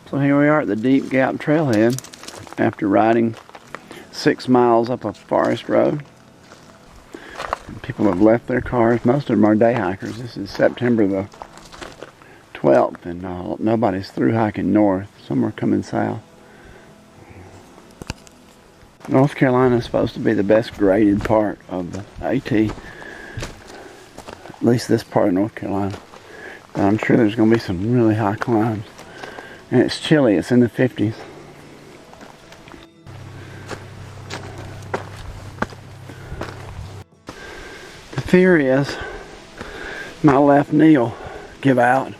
So here we are at the Beech Gap trailhead after riding 6 miles up a forest road. People have left their cars. Most of them are day hikers. This is September the 12th and nobody's through hiking north. Some are coming south. North Carolina is supposed to be the best graded part of the AT. At least this part of North Carolina. But I'm sure there's going to be some really high climbs. And it's chilly, it's in the 50s. The fear is my left knee will give out.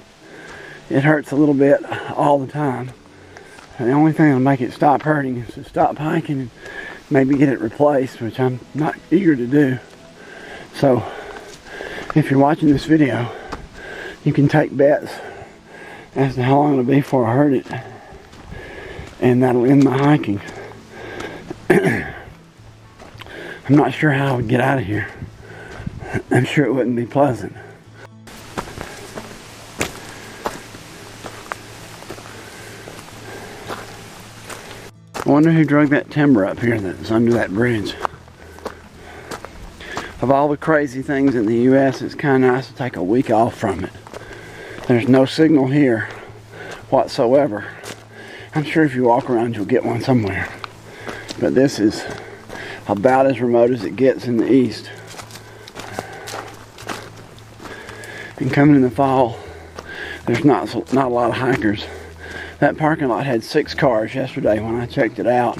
It hurts a little bit all the time. And the only thing that'll make it stop hurting is to stop hiking and maybe get it replaced, which I'm not eager to do. So, if you're watching this video, you can take bets as to how long it'll be before I hurt it, and that'll end my hiking. I'm not sure how I would get out of here. I'm sure it wouldn't be pleasant. I wonder who drug that timber up here that's under that bridge. Of all the crazy things in the U.S., it's kind of nice to take a week off from it. There's no signal here whatsoever. I'm sure if you walk around you'll get one somewhere. But this is about as remote as it gets in the east. And coming in the fall, there's not a lot of hikers. That parking lot had 6 cars yesterday when I checked it out.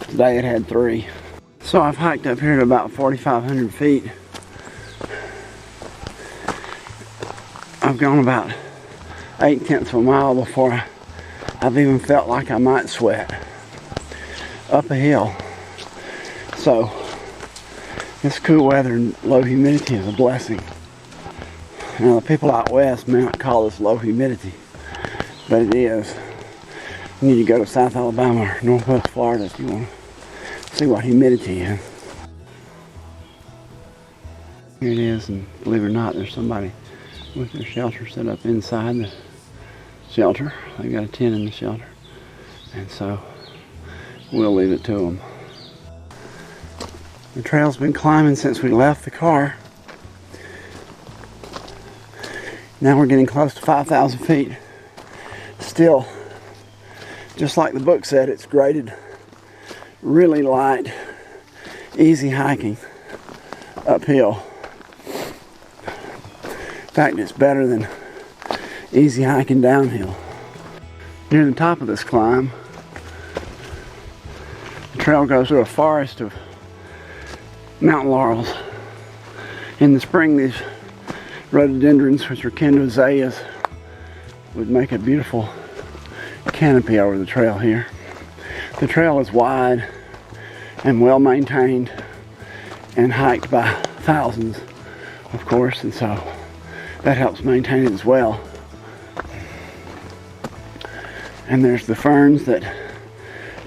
Today it had 3. So I've hiked up here to about 4,500 feet. I've gone about 8/10 of a mile before I've even felt like I might sweat up a hill. So this cool weather and low humidity is a blessing. Now the people out west may not call this low humidity, but it is. You need to go to South Alabama or Northwest Florida if you want to see what humidity is. Here it is, and believe it or not, there's somebody with their shelter set up inside the shelter. They've got a tent in the shelter, and so we'll leave it to them. The trail's been climbing since we left the car. Now we're getting close to 5,000 feet. Still, just like the book said, it's graded really light, easy hiking uphill. In fact, it's better than easy hiking downhill. Near the top of this climb, the trail goes through a forest of mountain laurels. In the spring, these rhododendrons, which are kin to azaleas, would make a beautiful canopy over the trail here. The trail is wide and well maintained and hiked by thousands, of course, and so that helps maintain it as well. And there's the ferns that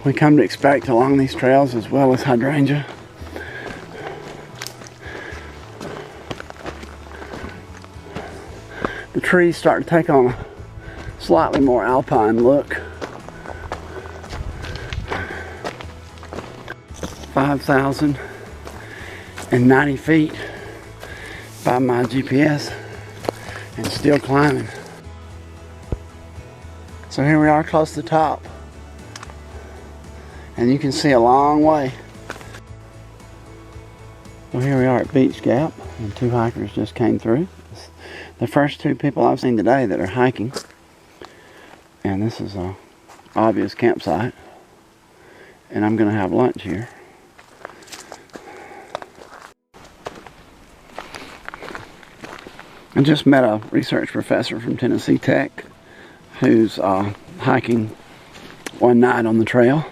we come to expect along these trails, as well as hydrangea. The trees start to take on a slightly more alpine look. 5,090 feet by my GPS, and still climbing. So here we are close to the top, and you can see a long way. Well, here we are at Beech Gap, and 2 hikers just came through. The first 2 people I've seen today that are hiking, and this is an obvious campsite, and I'm going to have lunch here. I just met a research professor from Tennessee Tech who's hiking one night on the trail,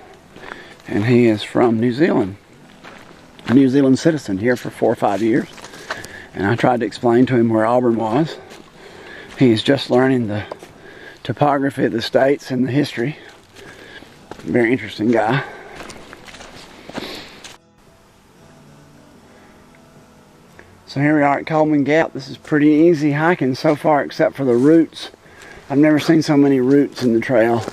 and he is from New Zealand, a New Zealand citizen here for 4 or 5 years, and I tried to explain to him where Auburn was. He's just learning the topography of the states and the history. Very interesting guy. So here we are at Coleman Gap. This is pretty easy hiking so far, except for the roots. I've never seen so many roots in the trail.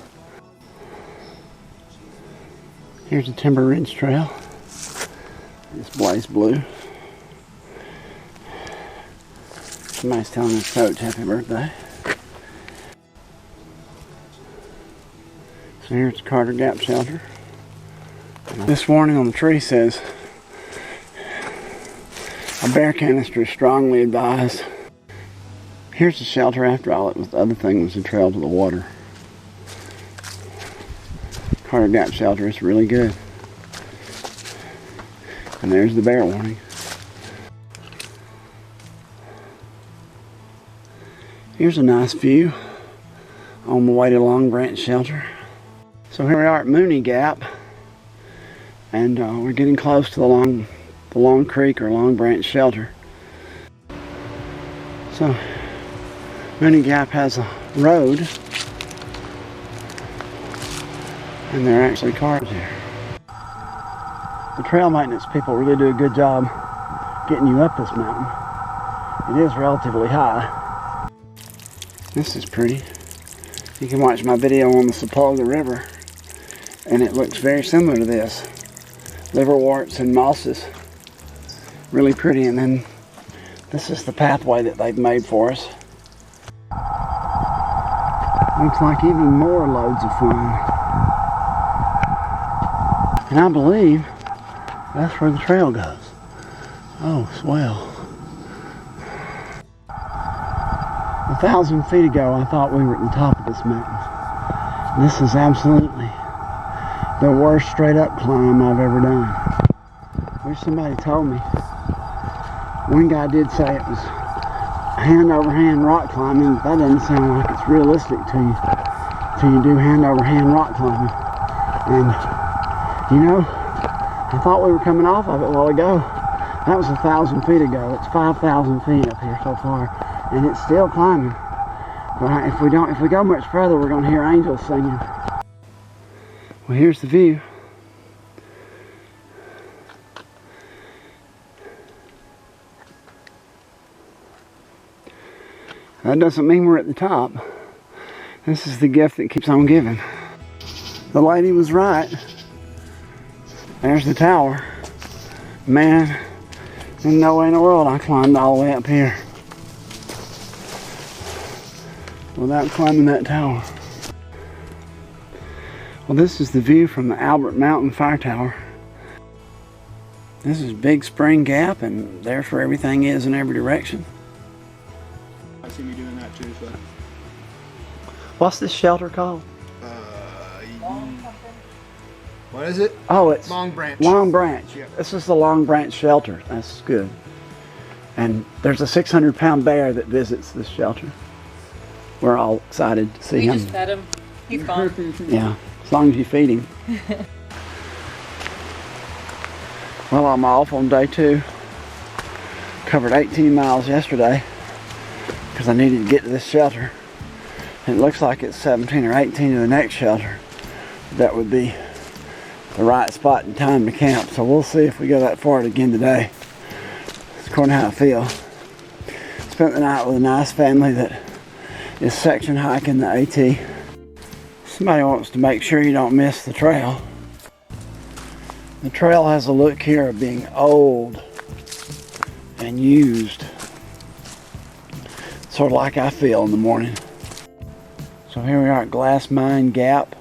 Here's the Timber Ridge Trail. It's blaze blue. Somebody's telling us Coach happy birthday. So here's the Coleman Gap Shelter. This warning on the tree says a bear canister is strongly advised. Here's the shelter after all. The other thing was the trail to the water. Coleman Gap Shelter is really good. And there's the bear warning. Here's a nice view on the way to Long Branch Shelter. So here we are at Mooney Gap, and we're getting close to the Long Creek or Long Branch Shelter. So Mooney Gap has a road, and there are actually cars here. The trail maintenance people really do a good job getting you up this mountain. It is relatively high. This is pretty. You can watch my video on the Sepulga River, and it looks very similar to this. Liverworts and mosses. Really pretty. And then this is the pathway that they've made for us. Looks like even more loads of fun. And I believe that's where the trail goes. Oh, swell. 1,000 feet ago, I thought we were at the top of this mountain. This is absolutely the worst straight up climb I've ever done. Wish somebody told me. One guy did say it was hand over hand rock climbing, but that doesn't sound like it's realistic till you do hand over hand rock climbing. And you know, I thought we were coming off of it a while ago. That was 1,000 feet ago. It's 5,000 feet up here so far, and it's still climbing. But if we go much further, we're going to hear angels singing. Well, here's the view. That doesn't mean we're at the top. This is the gift that keeps on giving. The lady was right. There's the tower. Man, there's no way in the world I climbed all the way up here without climbing that tower. Well, this is the view from the Albert Mountain Fire Tower. This is Big Spring Gap, and there's where everything is in every direction. I see you doing that too, so. What's this shelter called? What is it? Oh, it's Long Branch. Long Branch. Yep. This is the Long Branch Shelter. That's good. And there's a 600-pound bear that visits this shelter. We're all excited to see him. We just fed him. He's gone. Yeah, as long as you feed him. Well, I'm off on day 2. Covered 18 miles yesterday because I needed to get to this shelter. And it looks like it's 17 or 18 to the next shelter. That would be the right spot and time to camp. So we'll see if we go that far again today. It's according to how I feel. Spent the night with a nice family that is section hiking the AT. Somebody wants to make sure you don't miss the trail. The trail has a look here of being old and used. Sort of like I feel in the morning. So here we are at Glass Mine Gap,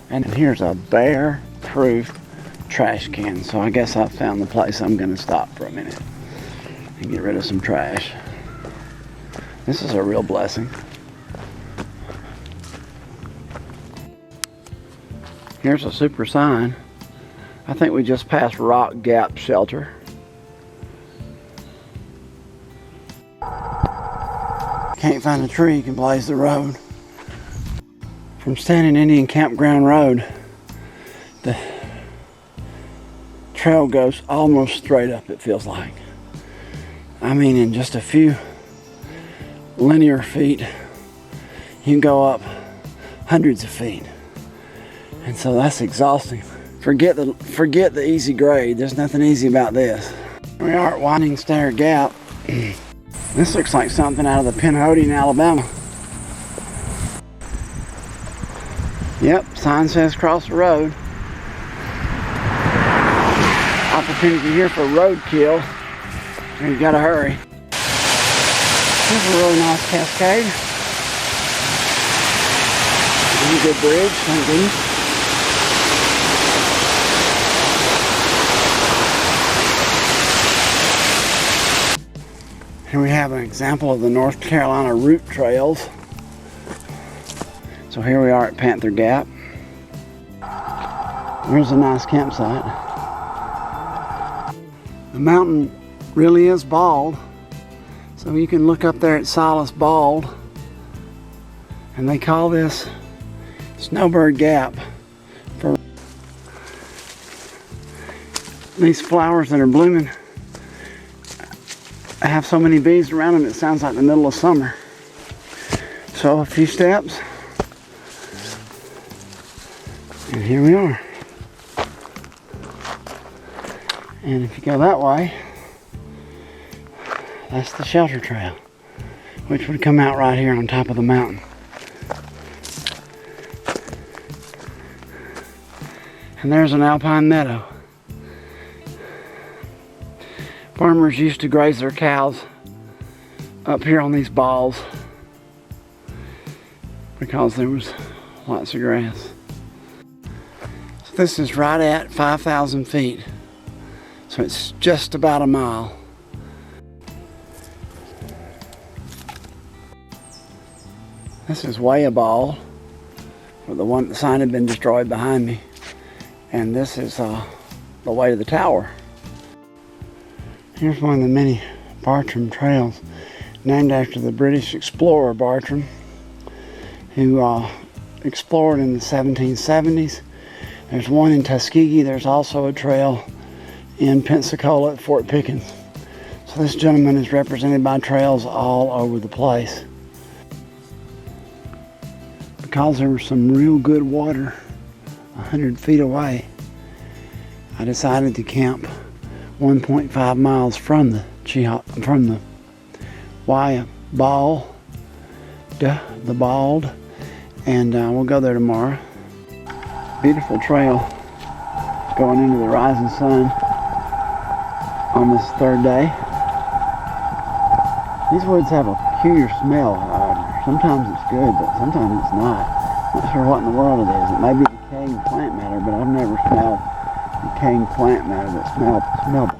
and here's a bear-proof trash can. So I guess I've found the place I'm going to stop for a minute and get rid of some trash. This is a real blessing. Here's a super sign. I think we just passed Rock Gap Shelter. Can't find a tree, you can blaze the road. From Standing Indian Campground Road, the trail goes almost straight up, it feels like. I mean, in just a few linear feet, you can go up hundreds of feet. And so that's exhausting. Forget the easy grade. There's nothing easy about this. We are at Winding Stair Gap. This looks like something out of the Pinhoti, Alabama. Yep, sign says cross the road. opportunity here for roadkill. And you gotta hurry. Here's a really nice cascade. And a good bridge, thank goodness. Here we have an example of the North Carolina route trails. So here we are at Panther Gap. There's a nice campsite. The mountain really is bald. So you can look up there at Silas Bald. And they call this Snowbird Gap. For these flowers that are blooming, I have so many bees around them it sounds like the middle of summer. So a few steps, and here we are. And if you go that way, that's the shelter trail, which would come out right here on top of the mountain. And there's an Alpine Meadow. Farmers used to graze their cows up here on these balls because there was lots of grass. So this is right at 5,000 feet. So it's just about a mile. This is Wayah Bald, where the sign had been destroyed behind me. And this is the way to the tower. Here's one of the many Bartram Trails, named after the British explorer Bartram, who explored in the 1770s. There's one in Tuskegee. There's also a trail in Pensacola at Fort Pickens. So this gentleman is represented by trails all over the place. Because there was some real good water 100 feet away, I decided to camp 1.5 miles from the Wayah Bald, the Bald, and we'll go there tomorrow. Beautiful trail going into the rising sun on this third day. These woods have a peculiar smell. Sometimes it's good, but sometimes it's not. Not sure what in the world it is. It may be decaying plant matter, but I've never smelled decaying plant matter that smell bad.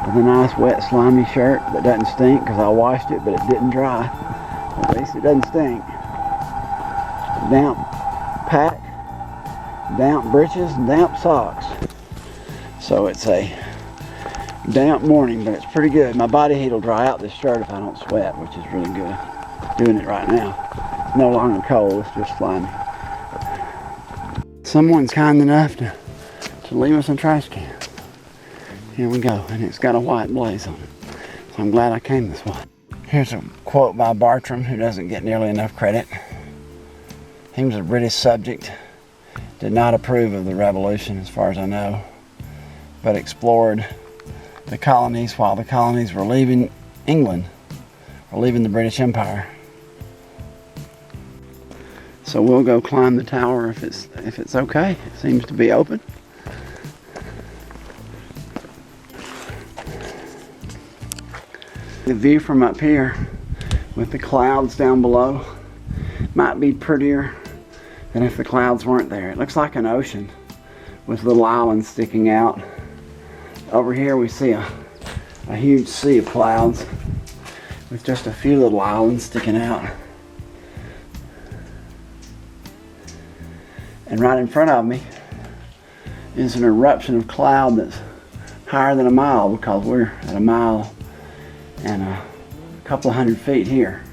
With a nice wet slimy shirt that doesn't stink because I washed it, but it didn't dry. At least it doesn't stink. Damp pack, damp breeches, and damp socks. So it's a damp morning, but it's pretty good. My body heat will dry out this shirt if I don't sweat, which is really good. Doing it right now. It's no longer cold, it's just slimy. Someone's kind enough to leave us a trash can. Here we go, and it's got a white blaze on it. So I'm glad I came this way. Here's a quote by Bartram, who doesn't get nearly enough credit. He was a British subject, did not approve of the revolution as far as I know, but explored the colonies while the colonies were leaving England, or leaving the British Empire. So we'll go climb the tower if it's okay. It seems to be open. The view from up here with the clouds down below might be prettier than if the clouds weren't there. It looks like an ocean with little islands sticking out. Over here we see a huge sea of clouds with just a few little islands sticking out. And right in front of me is an eruption of cloud that's higher than a mile, because we're at a mile and a couple of 100 feet here.